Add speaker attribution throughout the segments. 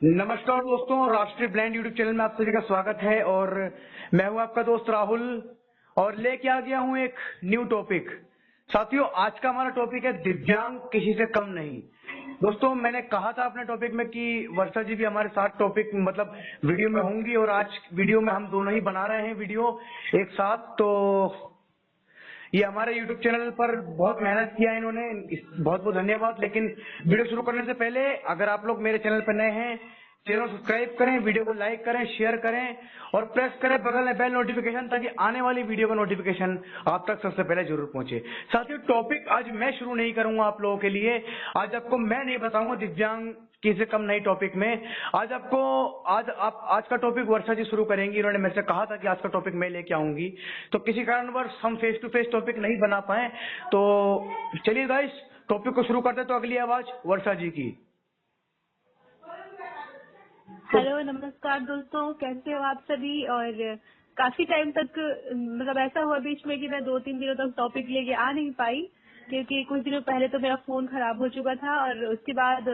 Speaker 1: नमस्कार दोस्तों, राष्ट्रीय ब्लाइंड यूट्यूब चैनल में आप सभी का स्वागत है। और मैं हूं आपका दोस्त राहुल और लेके आ गया हूं एक न्यू टॉपिक। साथियों, आज का हमारा टॉपिक है दिव्यांग किसी से कम नहीं। दोस्तों, मैंने कहा था अपने टॉपिक में कि वर्षा जी भी हमारे साथ टॉपिक मतलब वीडियो में होंगी और आज वीडियो में हम दोनों ही बना रहे हैं वीडियो एक साथ। तो ये हमारे YouTube चैनल पर बहुत मेहनत किया है इन्होंने, बहुत बहुत धन्यवाद। लेकिन वीडियो शुरू करने से पहले अगर आप लोग मेरे चैनल पर नए हैं, चैनल सब्सक्राइब करें, वीडियो को लाइक करें, शेयर करें और प्रेस करें बगल में बेल नोटिफिकेशन, ताकि आने वाली वीडियो का नोटिफिकेशन आप तक सबसे पहले जरूर पहुंचे। साथियों, टॉपिक आज मैं शुरू नहीं करूंगा आप लोगों के लिए। आज आपको मैं नहीं बताऊंगा दिव्यांग किसी से कम नहीं टॉपिक में। आज का टॉपिक वर्षा जी शुरू करेंगी। इन्होंने मेरे से कहा था कि आज का टॉपिक मैं लेके आऊंगी, तो किसी कारणवश हम फेस टू फेस टॉपिक नहीं बना पाए। तो चलिए गाइस, टॉपिक को शुरू करते। तो अगली आवाज वर्षा जी की।
Speaker 2: हेलो, नमस्कार दोस्तों, कैसे हो आप सभी। और काफी टाइम तक मतलब ऐसा हुआ बीच में कि मैं 2-3 दिनों तक टॉपिक लेके आ नहीं पाई, क्योंकि कुछ दिनों पहले तो मेरा फोन खराब हो चुका था। और उसके बाद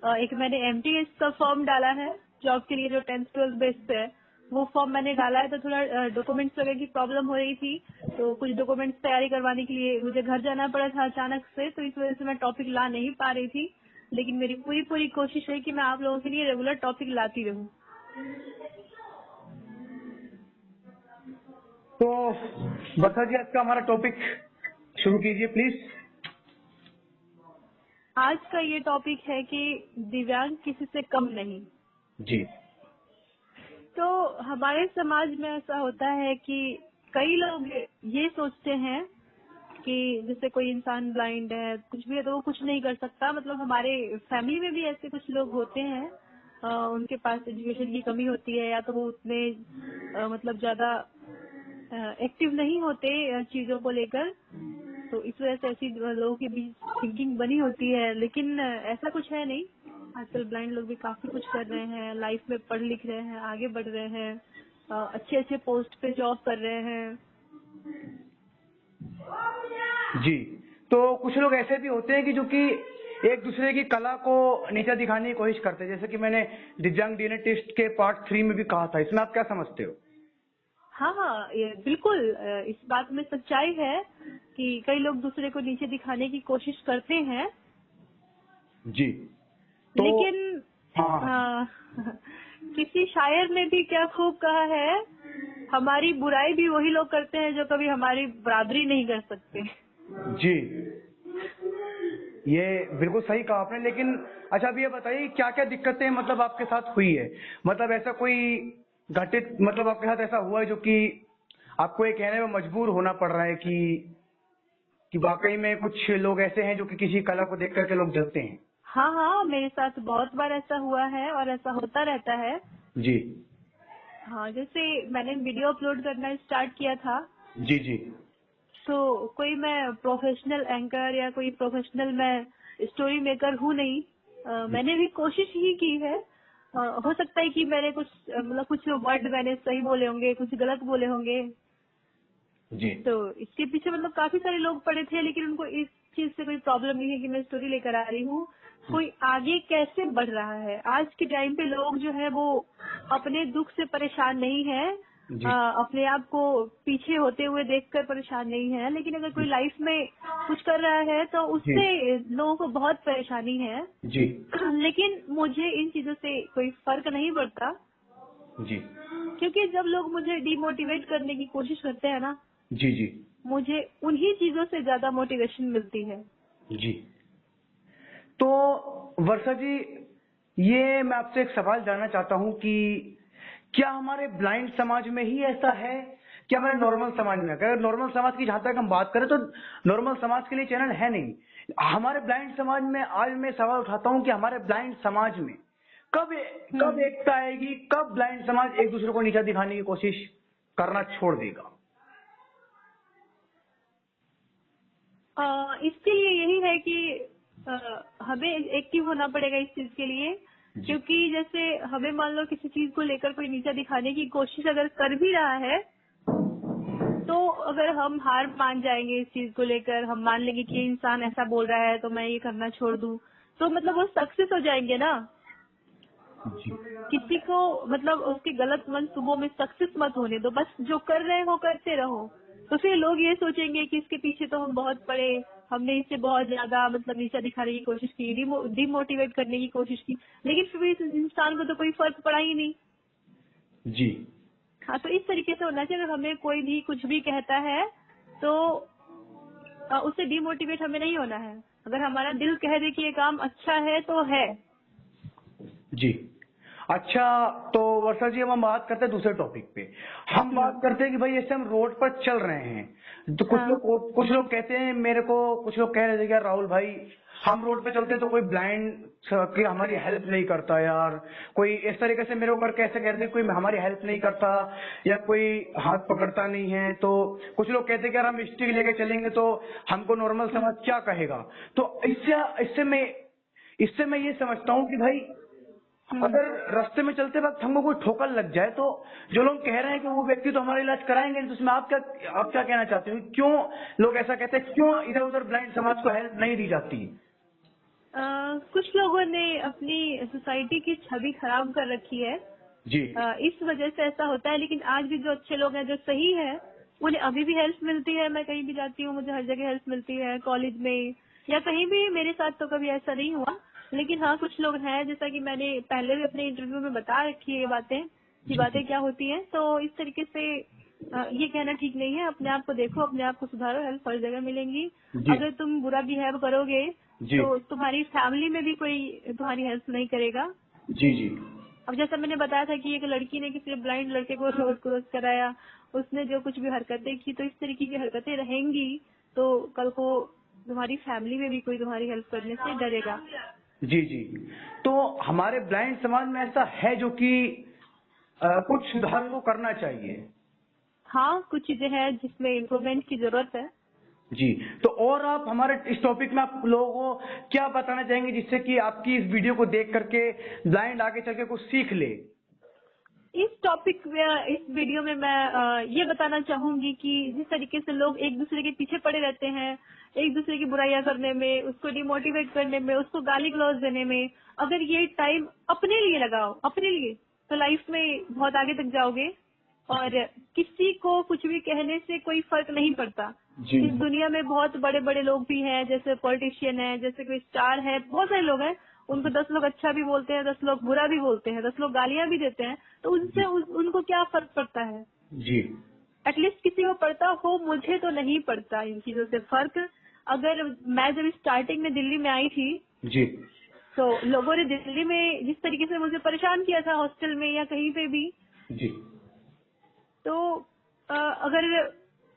Speaker 2: एक मैंने एमटीएस का फॉर्म डाला है जॉब के लिए, जो 10th-12th बेस पे है। वो फॉर्म मैंने डाला है, तो थोड़ा डॉक्यूमेंट्स वगैरह की प्रॉब्लम हो रही थी, तो कुछ डॉक्यूमेंट्स तैयारी करवाने के लिए मुझे घर जाना पड़ा था अचानक से, तो इस वजह से मैं टॉपिक ला नहीं पा रही थी। लेकिन मेरी पूरी कोशिश है कि मैं आप लोगों के लिए रेगुलर टॉपिक लाती रहूं।
Speaker 1: तो वर्षा जी, आज का हमारा टॉपिक शुरू कीजिए प्लीज।
Speaker 2: आज का ये टॉपिक है कि दिव्यांग किसी से कम नहीं।
Speaker 1: जी।
Speaker 2: तो हमारे समाज में ऐसा होता है कि कई लोग ये सोचते हैं कि जैसे कोई इंसान ब्लाइंड है, कुछ भी है, तो वो कुछ नहीं कर सकता। मतलब हमारे फैमिली में भी ऐसे कुछ लोग होते हैं, उनके पास एजुकेशन की कमी होती है, या तो वो उतने मतलब ज्यादा एक्टिव नहीं होते चीजों को लेकर, तो इस वजह से ऐसी लोगों के बीच थिंकिंग बनी होती है। लेकिन ऐसा कुछ है नहीं। आजकल ब्लाइंड लोग भी काफी कुछ कर रहे हैं, लाइफ में पढ़ लिख रहे हैं, आगे बढ़ रहे हैं, अच्छे अच्छे पोस्ट पे जॉब कर रहे हैं।
Speaker 1: जी। तो कुछ लोग ऐसे भी होते हैं कि जो कि एक दूसरे की कला को नीचा दिखाने की कोशिश करते हैं, जैसे कि मैंने दिव्यांग डीएनए टेस्ट के पार्ट 3 में भी कहा था। इसमें आप क्या समझते हो?
Speaker 2: हाँ हाँ, ये बिल्कुल इस बात में सच्चाई है कि कई लोग दूसरे को नीचे दिखाने की कोशिश करते हैं।
Speaker 1: जी। तो
Speaker 2: लेकिन
Speaker 1: हाँ,
Speaker 2: किसी शायर ने भी क्या खूब कहा है, हमारी बुराई भी वही लोग करते हैं जो कभी हमारी बराबरी नहीं कर सकते।
Speaker 1: जी, ये बिल्कुल सही कहा आपने। लेकिन अच्छा, अब ये बताइए क्या क्या दिक्कतें मतलब आपके साथ हुई है? मतलब ऐसा कोई घटित मतलब आपके साथ ऐसा हुआ है जो कि आपको ये कहने में मजबूर होना पड़ रहा है कि वाकई में कुछ लोग ऐसे हैं जो कि किसी कला को देख करके लोग जलते हैं?
Speaker 2: हाँ हाँ, मेरे साथ बहुत बार ऐसा हुआ है और ऐसा होता रहता है।
Speaker 1: जी।
Speaker 2: हाँ, जैसे मैंने वीडियो अपलोड करना स्टार्ट किया था,
Speaker 1: जी। जी।
Speaker 2: तो कोई मैं प्रोफेशनल एंकर या कोई प्रोफेशनल मैं स्टोरी मेकर हूँ नहीं। मैंने भी कोशिश ही की है। हो सकता है कि मैंने कुछ मतलब कुछ वर्ड मैंने सही बोले होंगे, कुछ गलत बोले होंगे,
Speaker 1: जी।
Speaker 2: तो इसके पीछे मतलब काफी सारे लोग पड़े थे, लेकिन उनको इस चीज से कोई प्रॉब्लम नहीं है कि मैं स्टोरी लेकर आ रही हूँ। कोई आगे कैसे बढ़ रहा है, आज के टाइम पे लोग जो है वो अपने दुख से परेशान नहीं है,
Speaker 1: जी।
Speaker 2: अपने आप को पीछे होते हुए देखकर परेशान नहीं है। लेकिन अगर कोई लाइफ में कुछ कर रहा है तो
Speaker 1: जी।
Speaker 2: उससे लोगों को बहुत परेशानी है।
Speaker 1: जी।
Speaker 2: लेकिन मुझे इन चीजों से कोई फर्क नहीं पड़ता,
Speaker 1: जी।
Speaker 2: क्योंकि जब लोग मुझे डिमोटिवेट करने की कोशिश करते हैं ना,
Speaker 1: जी। जी।
Speaker 2: मुझे उन्हीं चीजों से ज्यादा मोटिवेशन मिलती है।
Speaker 1: जी। तो वर्षा जी, ये मैं आपसे एक सवाल जानना चाहता हूँ कि क्या हमारे ब्लाइंड समाज में ही ऐसा है, क्या हमारे नॉर्मल समाज में? अगर नॉर्मल समाज की जहां तक हम बात करें तो नॉर्मल समाज के लिए चैनल है नहीं। हमारे ब्लाइंड समाज में आज मैं सवाल उठाता हूँ कि हमारे ब्लाइंड समाज में कब कब एकता आएगी, कब ब्लाइंड समाज एक दूसरे को नीचा दिखाने की कोशिश करना छोड़ देगा?
Speaker 2: इसके लिए यही है कि हमें एक्टिव होना पड़ेगा इस चीज के लिए।
Speaker 1: जी।
Speaker 2: क्योंकि जैसे हमें मान लो किसी चीज को लेकर कोई नीचा दिखाने की कोशिश अगर कर भी रहा है, तो अगर हम हार मान जाएंगे इस चीज को लेकर, हम मान लेंगे कि ये इंसान ऐसा बोल रहा है तो मैं ये करना छोड़ दूं, तो मतलब वो सक्सेस हो जाएंगे ना।
Speaker 1: जी
Speaker 2: किसी को मतलब उसके गलत मंसूबों में सक्सेस मत होने दो, बस जो कर रहे हैं वो करते रहो। तो फिर लोग ये सोचेंगे कि इसके पीछे तो हम बहुत पड़े, हमने इससे बहुत ज्यादा मतलब नीचा दिखाने की कोशिश की, डिमोटिवेट करने की कोशिश की, लेकिन फिर भी इस इंसान को तो कोई फर्क पड़ा ही नहीं।
Speaker 1: जी
Speaker 2: हाँ, तो इस तरीके से होना चाहिए। अगर हमें कोई भी कुछ भी कहता है तो उससे डिमोटिवेट हमें नहीं होना है। अगर हमारा दिल कह दे कि ये काम अच्छा है तो है।
Speaker 1: जी। अच्छा, तो वर्षा जी अब हम बात करते हैं दूसरे टॉपिक पे। हम बात करते हैं कि भाई जैसे हम रोड पर चल रहे हैं तो
Speaker 2: हाँ।
Speaker 1: कुछ लोग कहते हैं मेरे को, कुछ लोग कह रहे थे कि राहुल भाई हम रोड पे चलते हैं तो कोई ब्लाइंड कि हमारी हेल्प नहीं करता यार, कोई इस तरीके से मेरे ऊपर कैसे कहते हैं कोई हमारी हेल्प नहीं करता या कोई हाथ पकड़ता नहीं है। तो कुछ लोग कहते हैं कि यार हम स्टिक लेके चलेंगे तो हमको नॉर्मल समाज क्या कहेगा। तो इससे मैं ये समझता हूँ कि भाई अगर रास्ते में चलते वक्त हमको कोई ठोकर लग जाए तो जो लोग कह रहे हैं कि वो व्यक्ति तो हमारा इलाज कराएंगे नहीं, तो उसमें आप क्या कहना चाहते हो, क्यों लोग ऐसा कहते हैं, क्यों इधर उधर ब्लाइंड समाज को हेल्प नहीं दी जाती।
Speaker 2: कुछ लोगों ने अपनी सोसाइटी की छवि खराब कर रखी है।
Speaker 1: जी
Speaker 2: इस वजह से ऐसा होता है, लेकिन आज भी जो अच्छे लोग हैं, जो सही है, उन्हें अभी भी हेल्प मिलती है। मैं कहीं भी जाती हूँ, मुझे हर जगह हेल्प मिलती है, कॉलेज में या कहीं भी। मेरे साथ तो कभी ऐसा नहीं हुआ, लेकिन हाँ कुछ लोग हैं, जैसा कि मैंने पहले भी अपने इंटरव्यू में बता रखी है ये बातें, कि
Speaker 1: जी
Speaker 2: बातें क्या होती हैं। तो इस तरीके से ये कहना ठीक नहीं है। अपने आप को देखो, अपने आप को सुधारो, हेल्प हर जगह मिलेंगी।
Speaker 1: जी
Speaker 2: अगर तुम बुरा बिहेव करोगे
Speaker 1: जी
Speaker 2: तो तुम्हारी फैमिली में भी कोई तुम्हारी हेल्प नहीं करेगा।
Speaker 1: जी जी
Speaker 2: अब जैसा मैंने बताया था कि एक लड़की ने किसी ब्लाइंड लड़के को रोड क्रॉस कराया, उसने जो कुछ भी हरकतें की, तो इस तरीके की हरकतें रहेंगी तो कल को तुम्हारी फैमिली में भी कोई तुम्हारी हेल्प करने से डरेगा।
Speaker 1: जी जी। तो हमारे ब्लाइंड समाज में ऐसा है जो कि कुछ सुधार को करना चाहिए।
Speaker 2: हाँ, कुछ चीजें हैं जिसमें इम्प्रूवमेंट की जरूरत है।
Speaker 1: जी, तो और आप हमारे इस टॉपिक में आप लोगों को क्या बताना चाहेंगे जिससे कि आपकी इस वीडियो को देख करके ब्लाइंड आगे चल के कुछ सीख ले।
Speaker 2: इस टॉपिक में, इस वीडियो में मैं ये बताना चाहूंगी कि जिस तरीके से लोग एक दूसरे के पीछे पड़े रहते हैं, एक दूसरे की बुराइयां करने में, उसको डिमोटिवेट करने में, उसको गाली गलौज देने में, अगर ये टाइम अपने लिए लगाओ, अपने लिए, तो लाइफ में बहुत आगे तक जाओगे। और किसी को कुछ भी कहने से कोई फर्क नहीं पड़ता।
Speaker 1: जी
Speaker 2: इस दुनिया में बहुत बड़े बड़े लोग भी हैं, जैसे पॉलिटिशियन है, जैसे कोई स्टार है, बहुत सारे लोग हैं। उनको 10 लोग अच्छा भी बोलते हैं, 10 लोग बुरा भी बोलते हैं, 10 लोग गालियां भी देते हैं, तो उनसे उनको क्या फर्क पड़ता है।
Speaker 1: जी
Speaker 2: एटलीस्ट किसी को पड़ता हो, मुझे तो नहीं पड़ता इन चीजों से फर्क। अगर मैं जब स्टार्टिंग में दिल्ली में आई थी
Speaker 1: जी
Speaker 2: तो लोगों ने दिल्ली में जिस तरीके से मुझे परेशान किया था, हॉस्टल में या कहीं पे भी,
Speaker 1: जी
Speaker 2: तो अगर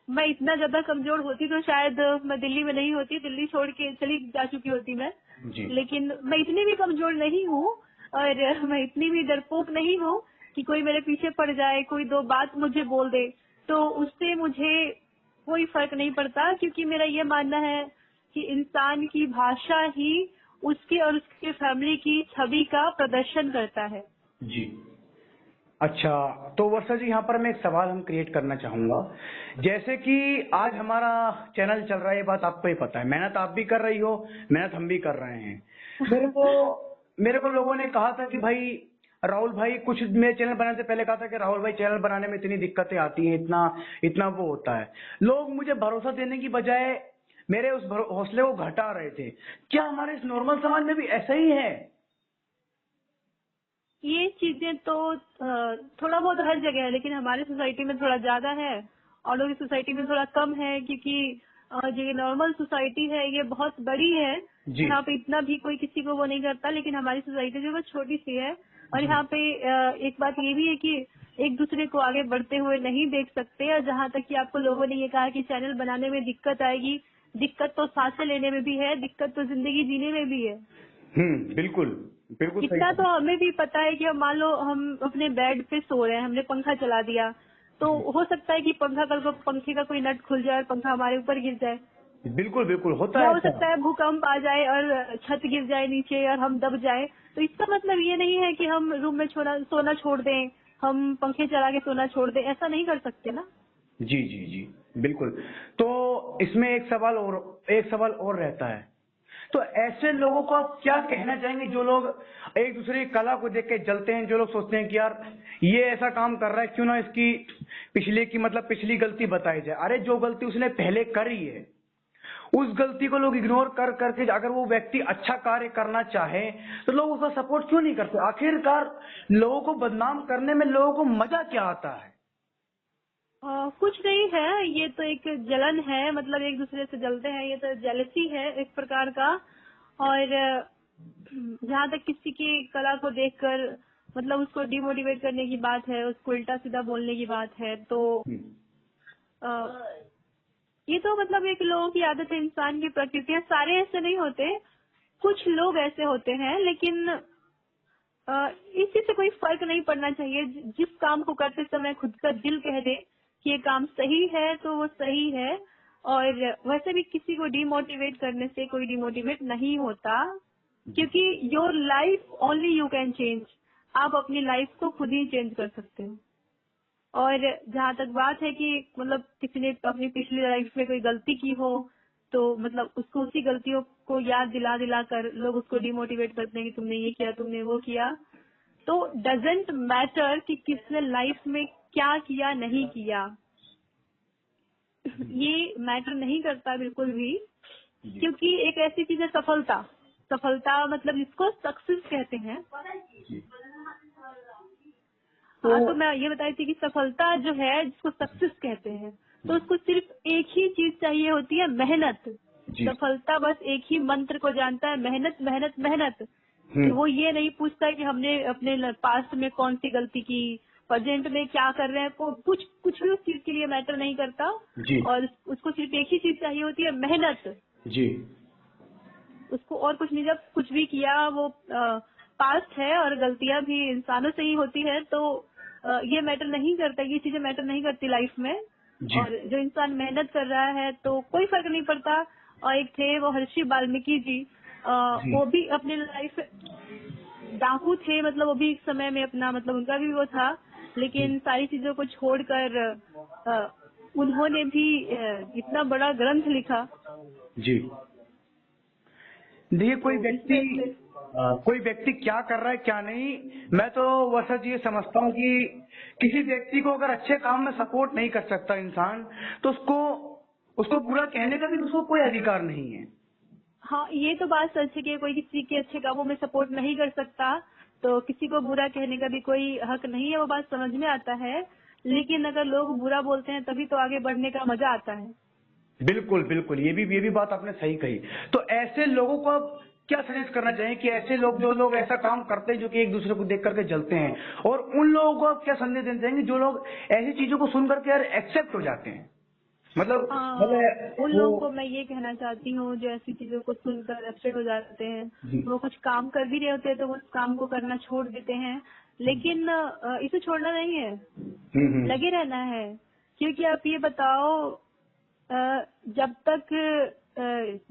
Speaker 2: मैं इतना ज्यादा कमजोर होती तो शायद मैं दिल्ली में नहीं होती, दिल्ली छोड़ के चली जा चुकी होती मैं।
Speaker 1: जी
Speaker 2: लेकिन मैं इतनी भी कमजोर नहीं हूँ और मैं इतनी भी डरपोक नहीं हूँ कि कोई मेरे पीछे पड़ जाए, कोई दो बात मुझे बोल दे तो उससे मुझे कोई फर्क नहीं पड़ता, क्योंकि मेरा ये मानना है कि इंसान की भाषा ही उसकी और उसके फैमिली की छवि का प्रदर्शन करता है।
Speaker 1: जी। अच्छा, तो वर्षा जी यहाँ पर मैं एक सवाल हम क्रिएट करना चाहूंगा। जैसे कि आज हमारा चैनल चल रहा है, ये बात आपको ही पता है, मेहनत आप भी कर रही हो, मेहनत हम भी कर रहे हैं। मेरे को लोगों ने कहा था कि भाई राहुल भाई, कुछ मेरे चैनल बनाने से पहले कहा था कि राहुल भाई चैनल बनाने में इतनी दिक्कतें आती हैं, इतना इतना वो होता है। लोग मुझे भरोसा देने की बजाय मेरे उस हौसले को घटा रहे थे। क्या हमारे इस नॉर्मल समाज में भी ऐसा ही है?
Speaker 2: ये चीजें तो थोड़ा बहुत हर जगह है, लेकिन हमारी सोसाइटी में थोड़ा ज्यादा है और लोगों की सोसाइटी में थोड़ा कम है, क्योंकि जो ये नॉर्मल सोसाइटी है ये बहुत बड़ी है।
Speaker 1: जी
Speaker 2: यहाँ पे इतना भी कोई किसी को वो नहीं करता, लेकिन हमारी सोसाइटी जो है वो छोटी सी है। और यहाँ पे एक बात ये भी है कि एक दूसरे को आगे बढ़ते हुए नहीं देख सकते। और जहाँ तक कि आपको लोगों ने ये कहा कि चैनल बनाने में दिक्कत आएगी, दिक्कत तो सांसें लेने में भी है, दिक्कत तो जिंदगी जीने में भी है।
Speaker 1: बिल्कुल बिल्कुल सही
Speaker 2: इतना तो
Speaker 1: कहा।
Speaker 2: हमें भी पता है कि अब मान लो हम अपने बेड पे सो रहे हैं, हमने पंखा चला दिया, तो हो सकता है कि पंखा कल को पंखे का कोई नट खुल जाए और पंखा हमारे ऊपर गिर जाए,
Speaker 1: बिल्कुल बिल्कुल होता
Speaker 2: या
Speaker 1: है
Speaker 2: हो
Speaker 1: ऐसा।
Speaker 2: सकता है भूकंप आ जाए और छत गिर जाए नीचे और हम दब जाए। तो इसका मतलब ये नहीं है कि हम रूम में सोना छोड़ दें, हम पंखे चला के सोना छोड़ दें, ऐसा नहीं कर सकते ना।
Speaker 1: जी जी जी बिल्कुल। तो इसमें एक सवाल और रहता है तो ऐसे लोगों को आप क्या कहना चाहेंगे जो लोग एक दूसरे की कला को देख के जलते हैं, जो लोग सोचते हैं कि यार ये ऐसा काम कर रहा है, क्यों ना इसकी पिछली गलती बताई जाए। अरे जो गलती उसने पहले करी है उस गलती को लोग इग्नोर कर करके, अगर वो व्यक्ति अच्छा कार्य करना चाहे तो लोग उसका सपोर्ट क्यों नहीं करते? आखिरकार लोगों को बदनाम करने में लोगों को मजा क्या आता है?
Speaker 2: कुछ नहीं है, ये तो एक जलन है, मतलब एक दूसरे से जलते हैं, ये तो जेलसी है एक प्रकार का। और जहाँ तक किसी की कला को देखकर मतलब उसको डिमोटिवेट करने की बात है, उसको उल्टा सीधा बोलने की बात है, तो ये तो मतलब एक लोगों की आदत है, इंसान की प्रकृति है। सारे ऐसे नहीं होते, कुछ लोग ऐसे होते हैं, लेकिन इस चीज से कोई फर्क नहीं पड़ना चाहिए। जिस काम को करते समय खुद का दिल कह दे कि ये काम सही है तो वो सही है। और वैसे भी किसी को डिमोटिवेट करने से कोई डिमोटिवेट नहीं होता, क्योंकि your life only you can change. आप अपनी लाइफ को खुद ही चेंज कर सकते हो। और जहाँ तक बात है कि मतलब किसी ने अपनी पिछली लाइफ में कोई गलती की हो तो मतलब उसको उसी गलतियों को याद दिला दिला कर लोग उसको डिमोटिवेट करते हैं कि तुमने ये किया, तुमने वो किया। तो डजेंट मैटर कि किसने लाइफ में क्या किया नहीं किया, ये मैटर नहीं करता बिल्कुल भी। क्योंकि एक ऐसी चीज है सफलता, सफलता मतलब जिसको सक्सेस कहते हैं। हाँ, तो मैं ये बताई थी कि सफलता जो है जिसको सक्सेस कहते हैं, तो उसको सिर्फ एक ही चीज चाहिए होती है, मेहनत। सफलता बस एक ही मंत्र को जानता है, मेहनत मेहनत मेहनत। वो ये नहीं पूछता कि हमने अपने पास्ट में कौन सी गलती की, प्रेजेंट में क्या कर रहे हैं, कुछ भी उस चीज के लिए मैटर नहीं करता। और उसको सिर्फ एक ही चीज चाहिए होती है, मेहनत जी। उसको और कुछ नहीं, जब कुछ भी किया वो पास्ट है और गलतियां भी इंसानों से ही होती है, तो ये मैटर नहीं करता, ये चीजें मैटर नहीं करती लाइफ में। और जो इंसान मेहनत कर रहा है तो कोई फर्क नहीं पड़ता। और एक थे वो महर्षि वाल्मीकि जी, वो भी अपनी लाइफ डाकू थे, मतलब वो भी एक समय में अपना मतलब उनका भी वो था, लेकिन सारी चीजों को छोड़कर उन्होंने भी इतना बड़ा ग्रंथ लिखा जी।
Speaker 1: देखिए कोई व्यक्ति क्या कर रहा है क्या नहीं, मैं तो वैसा ये समझता हूँ कि किसी व्यक्ति को अगर अच्छे काम में सपोर्ट नहीं कर सकता इंसान, तो उसको बुरा कहने का भी उसको कोई अधिकार नहीं है।
Speaker 2: हाँ, ये तो बात सच है कि कोई किसी के अच्छे कामों में सपोर्ट नहीं कर सकता, तो किसी को बुरा कहने का भी कोई हक नहीं है, वो बात समझ में आता है। लेकिन अगर लोग बुरा बोलते हैं तभी तो आगे बढ़ने का मजा आता है।
Speaker 1: बिल्कुल बिल्कुल, ये भी बात आपने सही कही। तो ऐसे लोगों को आप क्या सजेस्ट करना चाहिए कि ऐसे लोग जो लोग ऐसा काम करते हैं जो कि एक दूसरे को देख करके जलते हैं, और उन लोगों को आप क्या संदेश देना चाहेंगे जो लोग ऐसी चीजों को सुन करके यार एक्सेप्ट हो जाते हैं? मतलब
Speaker 2: उन लोगों को मैं ये कहना चाहती हूँ जो ऐसी चीजों को सुनकर अपसेट हो जाते हैं, वो कुछ काम कर भी रहे होते हैं तो वो उस काम को करना छोड़ देते हैं, लेकिन इसे छोड़ना नहीं है, लगे रहना है। क्योंकि आप ये बताओ, जब तक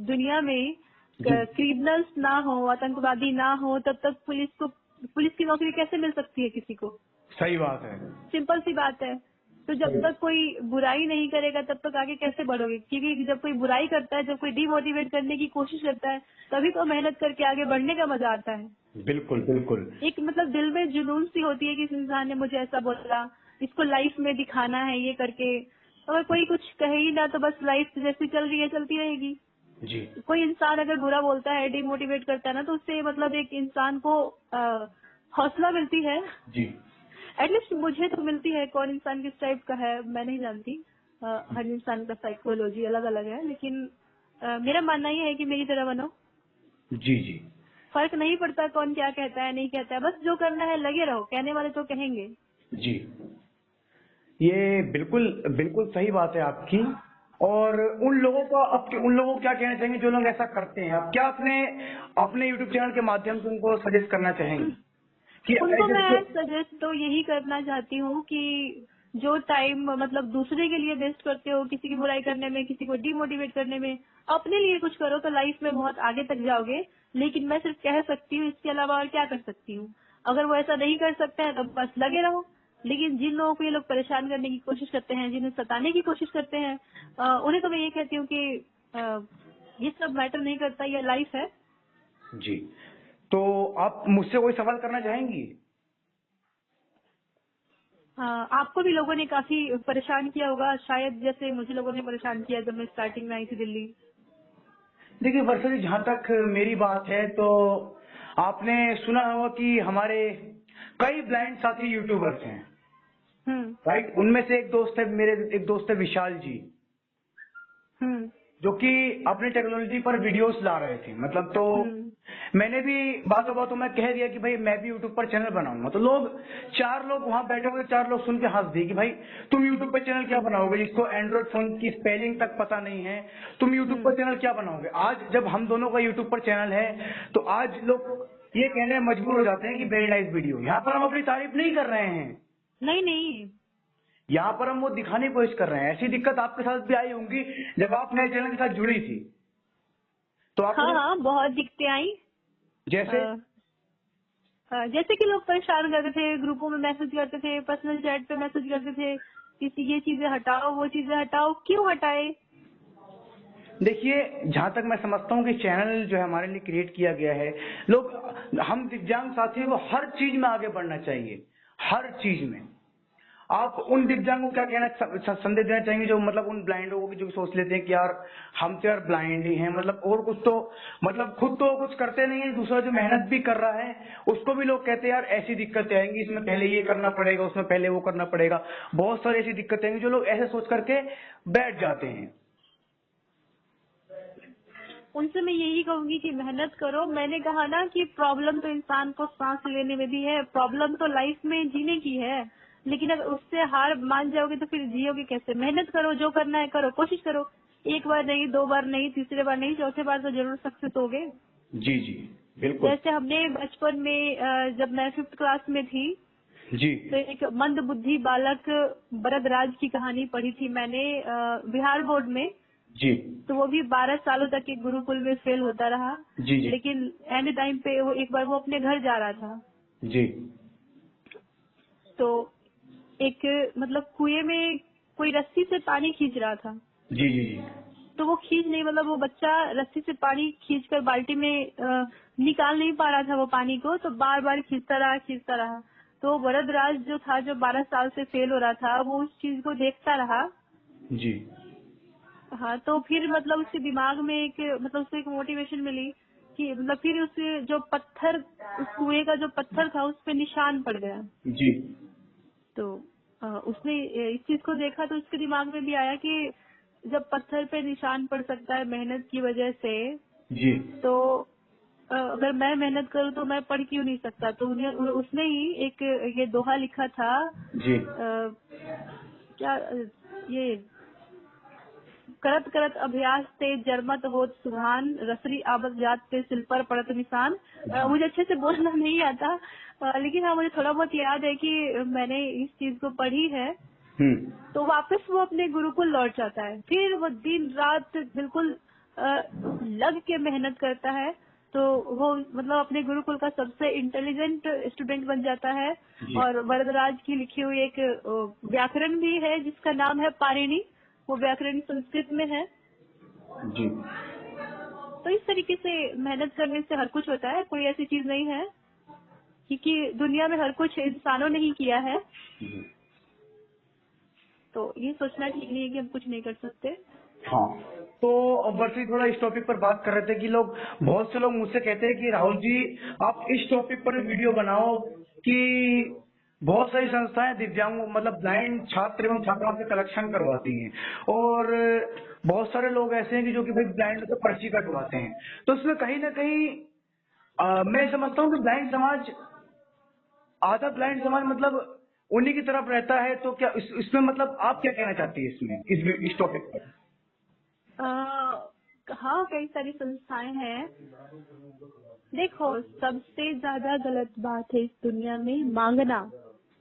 Speaker 2: दुनिया में क्रिमिनल्स ना हो, आतंकवादी ना हो, तब तक पुलिस की नौकरी कैसे मिल सकती है किसी को?
Speaker 1: सही बात है,
Speaker 2: सिंपल सी बात है। तो जब तक कोई बुराई नहीं करेगा तब तक आगे कैसे बढ़ोगे? क्योंकि जब कोई बुराई करता है, जब कोई डिमोटिवेट करने की कोशिश करता है, तभी तो मेहनत करके आगे बढ़ने का मजा आता है।
Speaker 1: बिल्कुल बिल्कुल।
Speaker 2: एक मतलब दिल में जुनून सी होती है कि इस इंसान ने मुझे ऐसा बोला, इसको लाइफ में दिखाना है ये करके। अगर कोई कुछ कहे ही ना तो बस लाइफ जैसी चल रही है चलती रहेगी जी। कोई इंसान अगर बुरा बोलता है, डिमोटिवेट करता है ना, तो उससे मतलब एक इंसान को हौसला मिलती है जी। एटलीस्ट मुझे तो मिलती है। कौन इंसान किस टाइप का है मैं नहीं जानती, हर इंसान का साइकोलॉजी अलग अलग है, लेकिन मेरा मानना ये है कि मेरी तरह बनो जी जी। फर्क नहीं पड़ता कौन क्या कहता है नहीं कहता है, बस जो करना है लगे रहो, कहने वाले तो कहेंगे जी।
Speaker 1: ये बिल्कुल सही बात है आपकी। और उन लोगों को क्या कहना चाहेंगे जो लोग ऐसा करते हैं? आप क्या अपने YouTube चैनल के माध्यम से उनको सजेस्ट करना चाहेंगे?
Speaker 2: कि उनको मैं सजेस्ट तो यही करना चाहती हूँ कि जो टाइम मतलब दूसरे के लिए वेस्ट करते हो, किसी की बुराई करने में, किसी को डिमोटिवेट करने में, अपने लिए कुछ करो तो लाइफ में बहुत आगे तक जाओगे। लेकिन मैं सिर्फ कह सकती हूँ, इसके अलावा और क्या कर सकती हूँ? अगर वो ऐसा नहीं कर सकते हैं तो बस लगे रहो। लेकिन जिन लोगों को ये लोग परेशान करने की कोशिश करते हैं, जिन्हें सताने की कोशिश करते हैं, उन्हें तो मैं ये कहती हूँ कि ये सब मैटर नहीं करता, ये लाइफ है।
Speaker 1: जी, तो आप मुझसे कोई सवाल करना चाहेंगी?
Speaker 2: आपको भी लोगों ने काफी परेशान किया होगा शायद, जैसे मुझे लोगों ने परेशान किया जब मैं स्टार्टिंग में आई थी दिल्ली।
Speaker 1: देखिए वर्षा जी, जहाँ तक मेरी बात है तो आपने सुना होगा कि हमारे कई ब्लाइंड साथी यूट्यूबर्स हैं,
Speaker 2: हम्म।
Speaker 1: राइट? उनमें से मेरे एक दोस्त है विशाल जी,
Speaker 2: हम्म।
Speaker 1: जो कि अपने टेक्नोलॉजी पर वीडियोस ला रहे थे। मतलब तो मैंने भी बातों में कह दिया कि भाई मैं भी यूट्यूब पर चैनल बनाऊंगा। तो चार लोग वहां बैठे हुए, चार लोग सुन के हंस दिए कि भाई तुम यूट्यूब पर चैनल क्या बनाओगे, जिसको एंड्रॉइड फोन की स्पेलिंग तक पता नहीं है, तुम यूट्यूब पर चैनल क्या बनाओगे। आज जब हम दोनों का यूट्यूब पर चैनल है तो आज लोग ये कहने में मजबूर हो जाते हैं कि वेरी नाइस वीडियो। यहाँ पर हम अपनी तारीफ नहीं कर रहे हैं,
Speaker 2: नहीं,
Speaker 1: यहाँ पर हम वो दिखाने की कोशिश कर रहे हैं। ऐसी दिक्कत आपके साथ भी आई होंगी जब आप नए चैनल के साथ जुड़ी थी, तो आपने
Speaker 2: हाँ, बहुत दिक्कतें आई।
Speaker 1: जैसे
Speaker 2: जैसे कि लोग परेशान करते थे, ग्रुपों में मैसेज करते थे, पर्सनल चैट पे मैसेज करते थे, किसी ये चीजें हटाओ, वो चीजें हटाओ। क्यों हटाए?
Speaker 1: देखिए, जहां तक मैं समझता हूँ कि चैनल जो है हमारे लिए क्रिएट किया गया है, हम दिव्यांग साथियों को हर चीज में आगे बढ़ना चाहिए, हर चीज में। आप उन दिव्यांगों को क्या संदेश देना चाहेंगे जो मतलब उन ब्लाइंड लोगों की जो सोच लेते हैं कि यार हम तो यार ब्लाइंड ही हैं, मतलब और कुछ तो मतलब खुद तो कुछ करते नहीं है, दूसरा जो मेहनत भी कर रहा है उसको भी लोग कहते हैं यार ऐसी दिक्कतें आएंगी, इसमें पहले ये करना पड़ेगा, उसमें पहले वो करना पड़ेगा। बहुत सारी ऐसी दिक्कतें आएंगी जो लोग ऐसे सोच करके बैठ जाते हैं।
Speaker 2: उनसे मैं यही कहूंगी कि मेहनत करो। मैंने कहा ना कि प्रॉब्लम तो इंसान को सांस लेने में भी है, प्रॉब्लम तो लाइफ में जीने की है, लेकिन अगर उससे हार मान जाओगे तो फिर जियोगे कैसे? मेहनत करो, जो करना है करो, कोशिश करो। एक बार नहीं, दो बार नहीं, तीसरे बार नहीं, चौथे बार तो जरूर सक्सेस होगे।
Speaker 1: जी जी बिल्कुल।
Speaker 2: जैसे हमने बचपन में जब मैं 5th क्लास में थी
Speaker 1: जी
Speaker 2: तो एक मंद बुद्धि बालक बरदराज की कहानी पढ़ी थी मैंने बिहार बोर्ड में।
Speaker 1: जी
Speaker 2: तो वो भी 12 सालों तक एक गुरुकुल में फेल होता रहा।
Speaker 1: जी जी
Speaker 2: लेकिन एंड टाइम पे वो एक बार वो अपने घर जा रहा था,
Speaker 1: जी
Speaker 2: तो एक मतलब कुएं में कोई रस्सी से पानी खींच रहा था।
Speaker 1: जी जी जी
Speaker 2: तो वो खींच नहीं, मतलब वो बच्चा रस्सी से पानी खींचकर बाल्टी में निकाल नहीं पा रहा था वो पानी को, तो बार बार खींचता रहा। तो वरदराज जो था, जो 12 साल से फेल हो रहा था, वो उस चीज को देखता रहा।
Speaker 1: जी
Speaker 2: हाँ, तो फिर मतलब उसके दिमाग में उसको एक मोटिवेशन मिली कि मतलब फिर उस जो पत्थर, उस कुएं का जो पत्थर था उस पे निशान पड़ गया।
Speaker 1: जी
Speaker 2: तो उसने इस चीज को देखा तो उसके दिमाग में भी आया कि जब पत्थर पे निशान पड़ सकता है मेहनत की वजह से,
Speaker 1: जी
Speaker 2: तो अगर मैं मेहनत करूँ तो मैं पढ़ क्यों नहीं सकता? तो उसने ही एक ये दोहा लिखा था।
Speaker 1: जी
Speaker 2: क्या ये करत करत अभ्यास ते जरमत होत सुभान, रसरी आबद जात ते सिल पर पड़त निशान। मुझे अच्छे से बोलना नहीं आता, लेकिन हाँ मुझे थोड़ा बहुत याद है कि मैंने इस चीज को पढ़ी है। तो वापस वो अपने गुरुकुल लौट जाता है, फिर वो दिन रात बिल्कुल लग के मेहनत करता है। तो वो मतलब अपने गुरुकुल का सबसे इंटेलिजेंट स्टूडेंट बन जाता है।
Speaker 1: जी
Speaker 2: और वरदराज की लिखी हुई एक व्याकरण भी है जिसका नाम है पाणिनि। वो व्याकरण संस्कृत में है।
Speaker 1: जी
Speaker 2: तो इस तरीके से मेहनत करने से हर कुछ होता है, कोई ऐसी चीज नहीं है, क्योंकि दुनिया में हर कुछ इंसानों ने ही किया है। तो ये सोचना ठीक नहीं है कि हम कुछ नहीं कर सकते।
Speaker 1: हाँ, तो वर्षी थोड़ा इस टॉपिक पर बात कर रहे थे कि बहुत से लोग मुझसे कहते हैं कि राहुल जी आप इस टॉपिक पर वीडियो बनाओ कि बहुत सारी संस्थाएं दिव्यांगों मतलब ब्लाइंड छात्र एवं छात्राओं से कलेक्शन करवाती हैं, और बहुत सारे लोग ऐसे हैं कि जो कि भाई ब्लाइंड से पर्ची कटवाते हैं। तो उसमें कहीं ना कहीं मैं समझता हूँ कि ब्लाइंड समाज, आधा ब्लाइंड समाज मतलब उन्हीं की तरफ रहता है। तो क्या इसमें मतलब आप क्या कहना चाहती है इसमें इस टॉपिक पर?
Speaker 2: हाँ, कई सारी संस्थाएं हैं। देखो, सबसे ज्यादा गलत बात है इस दुनिया में मांगना।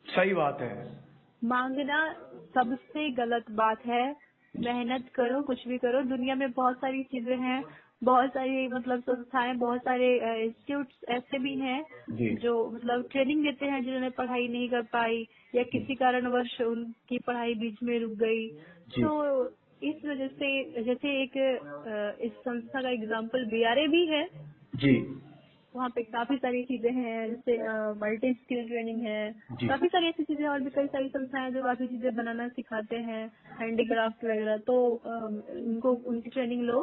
Speaker 1: सही बात है।
Speaker 2: मांगना सबसे गलत बात है। मेहनत करो, कुछ भी करो। दुनिया में बहुत सारी चीजें हैं, बहुत सारी मतलब संस्थाएं, बहुत सारे इंस्टीट्यूट्स ऐसे भी हैं
Speaker 1: जी
Speaker 2: जो मतलब ट्रेनिंग देते हैं जिन्होंने पढ़ाई नहीं कर पाई या किसी कारणवश उनकी पढ़ाई बीच में रुक गई।
Speaker 1: जी
Speaker 2: तो इस वजह से जैसे एक इस संस्था का एग्जाम्पल बीआरए भी है।
Speaker 1: जी
Speaker 2: वहाँ पे काफी सारी चीजें हैं, जैसे मल्टी स्किल ट्रेनिंग है,
Speaker 1: जी
Speaker 2: काफी सारी ऐसी चीजें और भी कई सारी संस्थाएं हैं जो काफी चीजें बनाना सिखाते हैं, हैंडीक्राफ्ट वगैरह। तो उनको उनकी ट्रेनिंग लो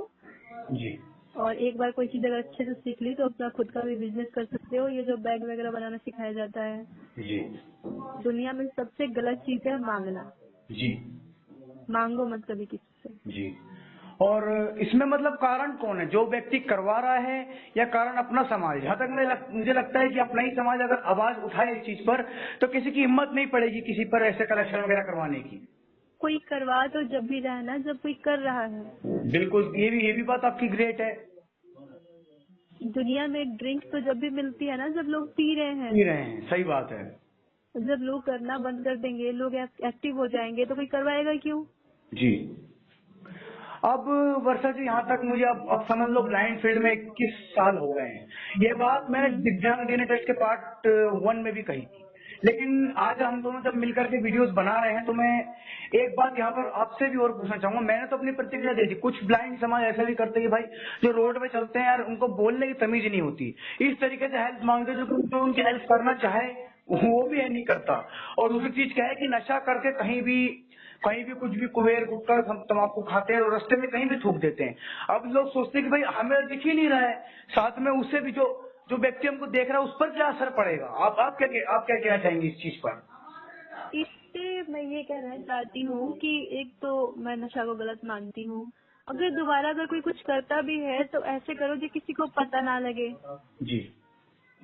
Speaker 1: जी
Speaker 2: और एक बार कोई चीज अगर अच्छे से सीख ली तो अपना खुद का भी बिजनेस कर सकते हो। ये जो बैग वगैरह बनाना सिखाया जाता है,
Speaker 1: जी
Speaker 2: दुनिया में सबसे गलत चीज है मांगना।
Speaker 1: जी
Speaker 2: मांगो मत कभी किसी से।
Speaker 1: जी। और इसमें मतलब कारण कौन है, जो व्यक्ति करवा रहा है या कारण अपना समाज? जहाँ तक मुझे लगता है कि अपना ही समाज अगर आवाज उठाए इस चीज पर तो किसी की हिम्मत नहीं पड़ेगी किसी पर ऐसे कलेक्शन वगैरह करवाने की।
Speaker 2: कोई करवा तो जब भी रहा है ना, जब कोई कर रहा है।
Speaker 1: बिल्कुल, ये भी बात आपकी ग्रेट है।
Speaker 2: दुनिया में ड्रिंक तो जब भी मिलती है ना, जब लोग पी रहे
Speaker 1: पी
Speaker 2: हैं।
Speaker 1: रहे हैं, सही बात है।
Speaker 2: जब लोग करना बंद कर देंगे, लोग एक्टिव हो जाएंगे, तो कोई करवाएगा क्यों?
Speaker 1: जी। अब वर्षा जी, यहाँ तक मुझे अब समझ लो ब्लाइंड फील्ड में 21 साल हो गए हैं। ये बात मैंने दिव्यांग डीएनए टेस्ट के पार्ट 1 में भी कही थी, लेकिन आज हम दोनों जब मिलकर के वीडियोस बना रहे हैं तो मैं एक बात यहाँ पर आपसे भी और पूछना चाहूंगा। मैंने तो अपनी प्रतिक्रिया दी थी। कुछ ब्लाइंड समाज ऐसा भी करते हैं कि भाई जो रोड पे चलते हैं यार, उनको बोलने की तमीज नहीं होती, इस तरीके से हेल्प मांगते हैं जो उनकी हेल्प करना चाहे वो भी है नहीं करता। और दूसरी चीज क्या है कि नशा करके कहीं भी कुछ भी कुबेर गुटखा तम्बाकू खाते हैं और रास्ते में कहीं भी थूक देते हैं। अब लोग सोचते हैं कि भाई हमें दिख ही नहीं रहा है, साथ में उससे भी जो जो व्यक्ति हमको देख रहा है उस पर क्या असर पड़ेगा? आप क्या कहना चाहेंगे इस चीज पर?
Speaker 2: इससे मैं ये कहना चाहती हूँ कि एक तो मैं नशा को गलत मानती हूँ। अगर दोबारा अगर कोई कुछ करता भी है तो ऐसे करो जो किसी को पता ना लगे,
Speaker 1: जी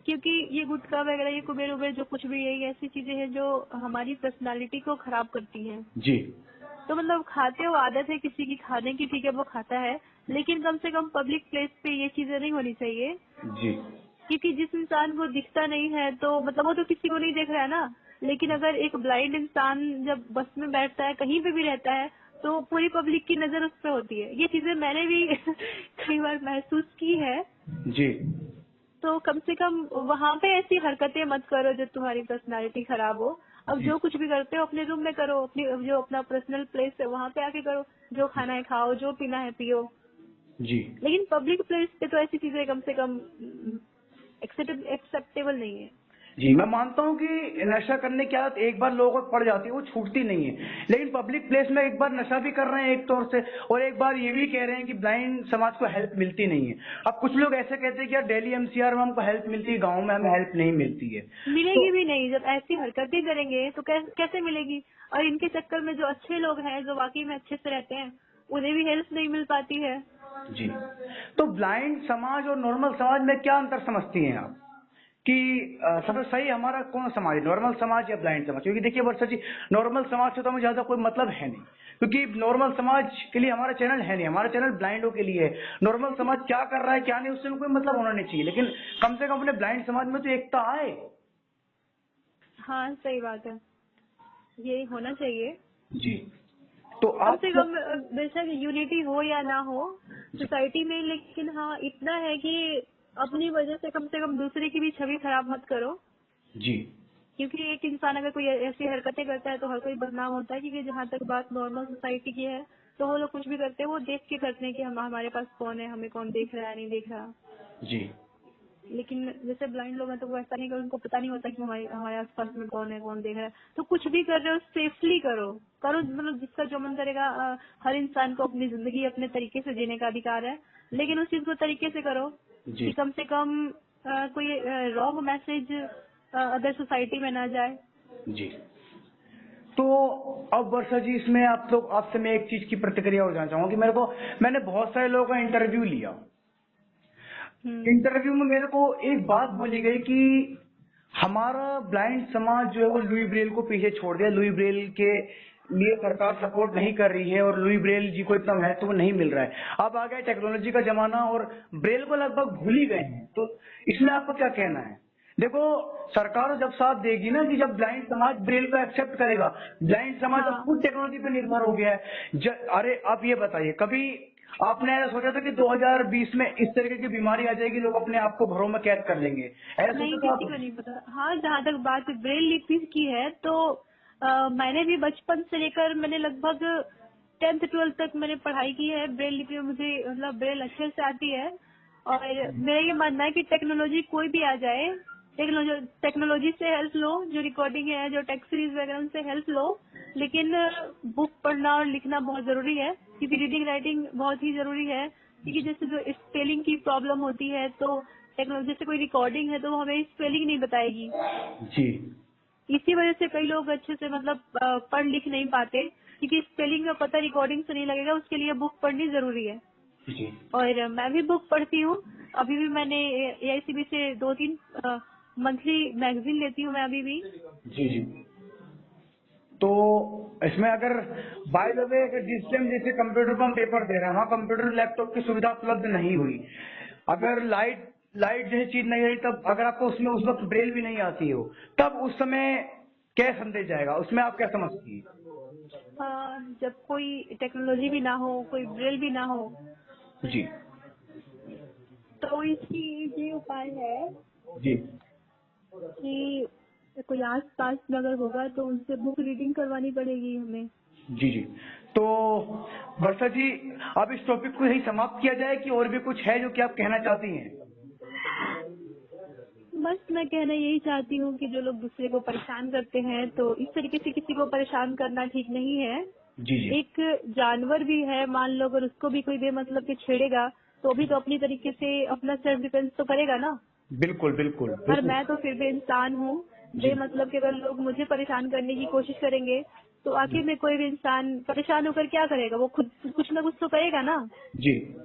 Speaker 2: क्योंकि ये गुटखा वगैरह, ये कुबेर उबेर जो कुछ भी है, ये ऐसी चीजें हैं जो हमारी पर्सनालिटी को खराब करती हैं।
Speaker 1: जी
Speaker 2: तो मतलब खाते हो, आदत है किसी की खाने की, ठीक है वो खाता है, लेकिन कम से कम पब्लिक प्लेस पे ये चीजें नहीं होनी चाहिए।
Speaker 1: जी
Speaker 2: क्योंकि जिस इंसान को दिखता नहीं है तो मतलब वो तो किसी को नहीं देख रहा है ना। लेकिन अगर एक ब्लाइंड इंसान जब बस में बैठता है, कहीं पे भी रहता है, तो पूरी पब्लिक की नजर उस पर होती है। ये चीजें मैंने भी कई बार महसूस की है।
Speaker 1: जी
Speaker 2: तो कम से कम वहाँ पे ऐसी हरकतें मत करो जो तुम्हारी पर्सनालिटी खराब हो। अब
Speaker 1: जी
Speaker 2: जो कुछ भी करते हो अपने रूम में करो, अपनी जो अपना पर्सनल प्लेस है वहाँ पे आके करो, जो खाना है खाओ, जो पीना है पियो।
Speaker 1: जी
Speaker 2: लेकिन पब्लिक प्लेस पे तो ऐसी चीजें कम से कम एक्सेप्टेबल नहीं है।
Speaker 1: जी। मैं मानता हूँ कि नशा करने की आदत एक बार लोगों को पड़ जाती है वो छूटती नहीं है, लेकिन पब्लिक प्लेस में एक बार नशा भी कर रहे हैं एक तौर से, और एक बार ये भी कह रहे हैं कि ब्लाइंड समाज को हेल्प मिलती नहीं है। अब कुछ लोग ऐसे कहते हैं कि यार दिल्ली एमसीआर में हमको हेल्प मिलती है, गाँव में हमें हेल्प नहीं मिलती है। तो
Speaker 2: मिलेगी भी नहीं। जब ऐसी हरकतें करेंगे तो कैसे मिलेगी? और इनके चक्कर में जो अच्छे लोग हैं, जो वाकई में अच्छे से रहते हैं, उन्हें भी हेल्प नहीं मिल पाती है।
Speaker 1: जी। तो ब्लाइंड समाज और नॉर्मल समाज में क्या अंतर समझती हैं आप कि सबसे सही हमारा कौन समाज है, नॉर्मल समाज या ब्लाइंड समाज? क्योंकि देखिए वर्षा जी, नॉर्मल समाज से तो हमें ज्यादा कोई मतलब है नहीं, क्योंकि नॉर्मल समाज के लिए हमारा चैनल है नहीं, हमारा चैनल ब्लाइंडों के लिए है। नॉर्मल समाज क्या कर रहा है क्या नहीं उससे कोई मतलब होना नहीं चाहिए, लेकिन कम से कम अपने ब्लाइंड समाज में तो एकता आए।
Speaker 2: हाँ सही बात है, ये होना चाहिए।
Speaker 1: जी। तो
Speaker 2: कम
Speaker 1: आप
Speaker 2: से कम बेशक यूनिटी हो या ना हो सोसाइटी में, लेकिन हाँ इतना है कि अपनी वजह से कम दूसरे की भी छवि खराब मत करो।
Speaker 1: जी
Speaker 2: क्योंकि एक इंसान अगर कोई ऐसी हरकतें करता है तो हर कोई बदनाम होता है। क्योंकि जहाँ तक बात नॉर्मल सोसाइटी की है, तो वो लोग कुछ भी करते हैं वो देख के करते हैं कि हमारे पास कौन है, हमें कौन देख रहा है नहीं देख रहा।
Speaker 1: जी
Speaker 2: लेकिन जैसे ब्लाइंड लोग हैं तो वो ऐसा नहीं कर, उनको पता नहीं होता कि हमारे हमारे आसपास में कौन है, कौन देख रहा है। तो कुछ भी कर रहे हो सेफली करो मतलब जिसका जो मन करेगा। हर इंसान को अपनी जिंदगी अपने तरीके से जीने का अधिकार है, लेकिन उस चीज को तरीके से करो
Speaker 1: जी
Speaker 2: कि कम से कम कोई रॉन्ग मैसेज अदर सोसाइटी में ना जाए।
Speaker 1: जी। तो अब वर्षा जी, इसमें आपसे मैं एक चीज की प्रतिक्रिया हो जाना चाहूंगा कि मैंने बहुत सारे लोगों का इंटरव्यू लिया। इंटरव्यू में मेरे को एक बात बोली गई कि हमारा ब्लाइंड समाज जो है वो लुई ब्रेल को पीछे छोड़ दिया, लुई ब्रेल के लिए सरकार सपोर्ट नहीं कर रही है और लुई ब्रेल जी को इतना महत्व नहीं मिल रहा है। अब आ गया टेक्नोलॉजी का जमाना और ब्रेल को लगभग भूल ही गए हैं। तो इसमें आपका क्या कहना है? देखो, सरकार जब साथ देगी ना कि जब ब्लाइंड समाज ब्रेल को एक्सेप्ट करेगा, ब्लाइंड समाज अब खुद टेक्नोलॉजी पे निर्भर हो गया है। अरे आप ये बताइए, कभी आपने ऐसा सोचा था कि 2020 में इस तरीके की बीमारी आ जाएगी, लोग अपने आप को घरों में कैद कर लेंगे? ऐसा
Speaker 2: नहीं,
Speaker 1: सोचा था
Speaker 2: किसी को
Speaker 1: आपने?
Speaker 2: नहीं पता। हाँ, जहाँ तक बात ब्रेल लिपि की है तो मैंने भी बचपन से लेकर मैंने लगभग 10th 12th तक मैंने पढ़ाई की है, ब्रेल लिपि में मुझे मतलब ब्रेल अच्छे से आती है। और मेरा ये मानना है कि टेक्नोलॉजी कोई भी आ जाए, टेक्नोलॉजी से हेल्प लो, जो रिकॉर्डिंग है, जो टेक्स्ट सीरीज वगैरह उनसे हेल्प लो, लेकिन बुक पढ़ना और लिखना बहुत जरूरी है, क्योंकि रीडिंग राइटिंग बहुत ही जरूरी है। क्योंकि जैसे जो स्पेलिंग की प्रॉब्लम होती है, तो टेक्नोलॉजी से कोई रिकॉर्डिंग है तो वो हमें स्पेलिंग नहीं बताएगी।
Speaker 1: जी
Speaker 2: इसी वजह से कई लोग अच्छे से मतलब पढ़ लिख नहीं पाते, क्योंकि स्पेलिंग का पता रिकॉर्डिंग से नहीं लगेगा, उसके लिए बुक पढ़नी जरूरी है।
Speaker 1: जी
Speaker 2: और मैं भी बुक पढ़ती हूँ। अभी भी मैंने AICB से 2-3 मंथली मैगजीन लेती हूँ मैं अभी भी।
Speaker 1: जी जी। तो इसमें अगर बाय द वे जिस टाइम जैसे कंप्यूटर पर हम पेपर दे रहे हैं, वहाँ कंप्यूटर लैपटॉप की सुविधा उपलब्ध नहीं हुई, अगर लाइट लाइट जैसी चीज नहीं रही, तब अगर आपको उसमें उस वक्त ब्रेल भी नहीं आती हो, तब उस समय क्या संदेश जाएगा, उसमें आप क्या समझती है?
Speaker 2: जब कोई टेक्नोलॉजी भी ना हो, कोई ब्रेल भी ना हो,
Speaker 1: जी
Speaker 2: तो इसकी ये उपाय है
Speaker 1: जी
Speaker 2: कि कोई आस पास में अगर होगा तो उनसे बुक रीडिंग करवानी पड़ेगी हमें।
Speaker 1: जी जी। तो वर्षा जी, अब इस टॉपिक को यही समाप्त किया जाए कि और भी कुछ है जो कि आप कहना चाहती हैं?
Speaker 2: बस मैं कहना यही चाहती हूँ कि जो लोग दूसरे को परेशान करते हैं, तो इस तरीके से किसी को परेशान करना ठीक नहीं है।
Speaker 1: जी जी
Speaker 2: एक जानवर भी है, मान लो अगर उसको भी कोई बेमतलब के छेड़ेगा, तो भी तो अपनी तरीके से अपना सेल्फ डिफेंस तो करेगा ना।
Speaker 1: बिल्कुल बिल्कुल
Speaker 2: और
Speaker 1: बिल्कुल।
Speaker 2: मैं तो फिर भी इंसान हूँ।
Speaker 1: जी
Speaker 2: बेमतलब के अगर लोग मुझे परेशान करने की कोशिश करेंगे, तो आखिर में कोई भी इंसान परेशान होकर क्या करेगा, वो खुद कुछ ना कुछ तो करेगा ना।
Speaker 1: जी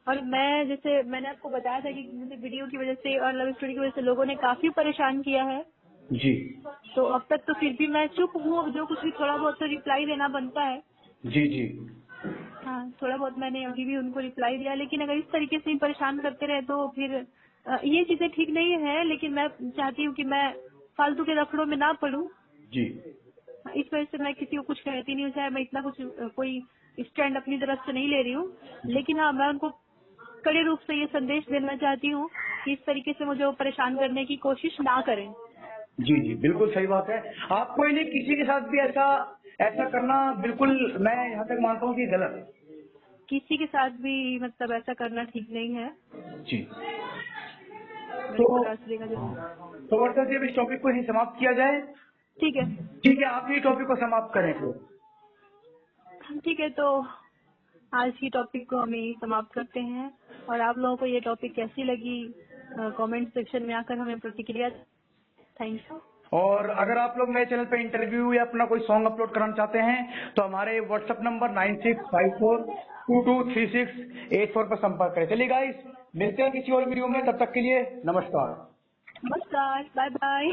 Speaker 2: और मैं, जैसे मैंने आपको बताया था कि मुझे वीडियो की वजह से और लव स्टोरी की वजह से लोगों ने काफी परेशान किया है।
Speaker 1: जी
Speaker 2: तो अब तक तो फिर भी मैं चुप हूँ, जो कुछ भी थोड़ा बहुत तो रिप्लाई देना बनता है।
Speaker 1: जी जी
Speaker 2: हाँ, थोड़ा बहुत मैंने अभी भी उनको रिप्लाई दिया, लेकिन अगर इस तरीके से ही परेशान करते रहे तो फिर ये चीजें ठीक नहीं है। लेकिन मैं चाहती हूँ कि मैं फालतू के रफड़ों में ना पड़ूं।
Speaker 1: जी
Speaker 2: इस वजह से मैं किसी को कुछ कहती नहीं हूँ, चाहे मैं इतना कुछ कोई स्टैंड अपनी तरफ से नहीं ले रही हूँ। लेकिन हाँ, मैं उनको कड़े रूप से ये संदेश देना चाहती हूँ कि इस तरीके से मुझे वो परेशान करने की कोशिश ना करें।
Speaker 1: जी जी, बिल्कुल सही बात है। आपको नहीं, किसी के साथ भी ऐसा ऐसा करना बिल्कुल, मैं यहाँ तक मानता हूँ कि गलत है।
Speaker 2: किसी के साथ भी मतलब ऐसा करना ठीक नहीं है।
Speaker 1: जी।
Speaker 2: मेरे
Speaker 1: तो
Speaker 2: प्रकार से देखा जाए
Speaker 1: वर्षा जी, अब इस टॉपिक को यही समाप्त किया जाए।
Speaker 2: ठीक है।
Speaker 1: ठीक है, आप ये टॉपिक को समाप्त करें तो।
Speaker 2: ठीक है, तो आज की टॉपिक को हम यही समाप्त करते हैं। और आप लोगों को ये टॉपिक कैसी लगी, कमेंट सेक्शन में आकर हमें प्रतिक्रिया। Thank you.
Speaker 1: और अगर आप लोग मेरे चैनल पे इंटरव्यू या अपना कोई सॉन्ग अपलोड कराना चाहते हैं, तो हमारे व्हाट्सएप नंबर 9654223684 पर संपर्क करें। चलिए गाइस, मिलते हैं किसी और वीडियो में, तब तक के लिए नमस्कार।
Speaker 2: नमस्कार, बाय बाय।